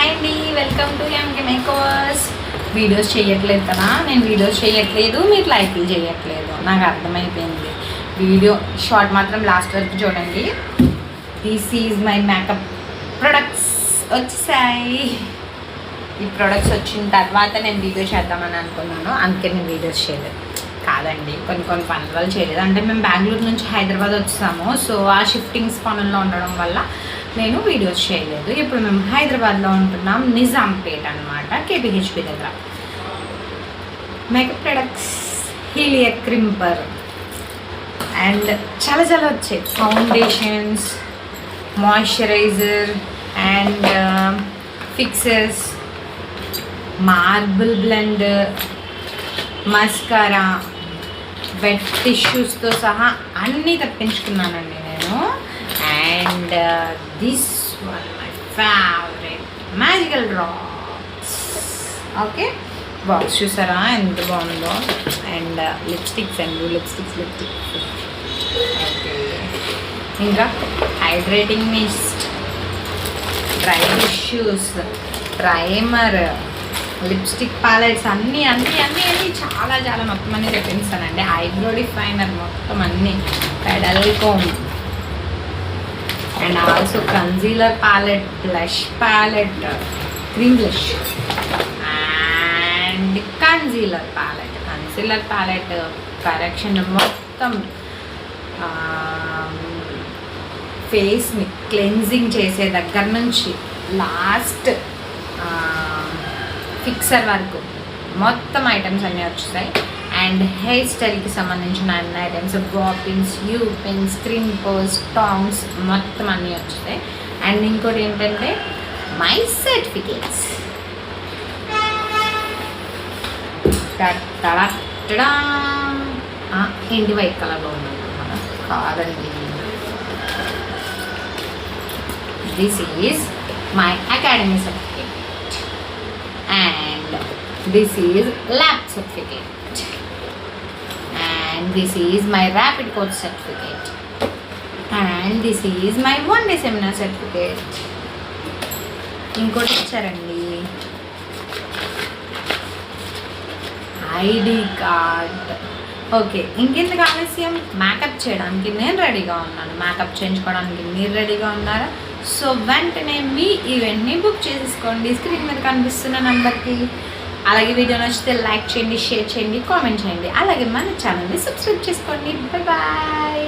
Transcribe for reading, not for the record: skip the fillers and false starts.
Hi అండి, welcome to MK makers. Videos చేయట్లేదు కదా, నేను వీడియోస్ చేయట్లేదు, మీరు లైక్లు చేయట్లేదు, నాకు అర్థమైపోయింది. వీడియో షార్ట్ మాత్రం లాస్ట్ వరకు చూడండి. This is my makeup products వచ్చేసాయి. ఈ ప్రొడక్ట్స్ వచ్చిన తర్వాత నేను వీడియో చేద్దామని అనుకున్నాను, అందుకే నేను వీడియోస్ చేయలేదు. కాదండి, కొన్ని పనుల వల్ల చేయలేదు. అంటే మేము బెంగళూరు నుంచి హైదరాబాద్ వచ్చాము, సో ఆ షిఫ్టింగ్స్ పనుల్లో ఉండడం వల్ల నేను వీడియోస్ చేయలేదు. ఇప్పుడు మేము హైదరాబాద్లో ఉంటున్నాం, నిజాంపేట్ అనమాట, కేపీహెచ్పి దగ్గర. మేకప్ ప్రొడక్ట్స్ హీలియర్ క్రింపర్ అండ్ చాలా వచ్చాయి. Foundations, moisturizer and fixers, marble blender, mascara, wet టిష్యూస్తో సహా అన్నీ తెప్పించుకున్నానండి నేను. And this one my favourite magical drops. Okay, box చూసారా ఎంత బాగుందో. అండ్ లిప్స్టిక్స్ అండి, లిప్స్టిక్స్. ఓకే, ఇంకా hydrating mist, dry tissues, primer, lipstick palettes అన్నీ చాలా మొత్తం అన్నీ తెప్పిస్తానండి. ఐబ్రో డిఫైనర్ మొత్తం అన్నీ, pedal comb and also concealer palette, blush palette, cream blush and concealer palette correction మొత్తం, ఫేస్ని క్లెన్జింగ్ చేసే దగ్గర నుంచి లాస్ట్ ఫిక్సర్ వరకు మొత్తం ఐటమ్స్ అన్నీ వచ్చాయి. అండ్ హెయిర్ స్టైల్కి సంబంధించిన అన్ని ఐటమ్స్, బాపిన్స్, యూ పిన్స్, క్రింపర్స్, టాంగ్స్ మొత్తం అన్నీ వచ్చాయి. అండ్ ఇంకోటి ఏంటంటే మై సర్టిఫికేట్స్. ఏంటి వైట్ కలర్లో ఉన్నాను కాదండి, this is my academy certificate and this is lab certificate and this is my rapid course certificate and this is my one day seminar certificate. ఇంకోటి ఇచ్చారండి, ఐడి కార్డ్. ఓకే, ఇంకెందుకు ఆలస్యం, makeup చేయడానికి నేను రెడీగా ఉన్నాను, మేకప్ చేయించుకోవడానికి మీరు రెడీగా ఉన్నారా? సో వెంటనే మీ ఈవెంట్ని బుక్ చేసేసుకోండి స్క్రీన్ మీద కనిపిస్తున్న నెంబర్కి. అలాగే వీడియో నచ్చితే లైక్ చేయండి, షేర్ చేయండి, కామెంట్ చేయండి. అలాగే మన ఛానల్ని సబ్స్క్రైబ్ చేసుకోండి. బాయ్.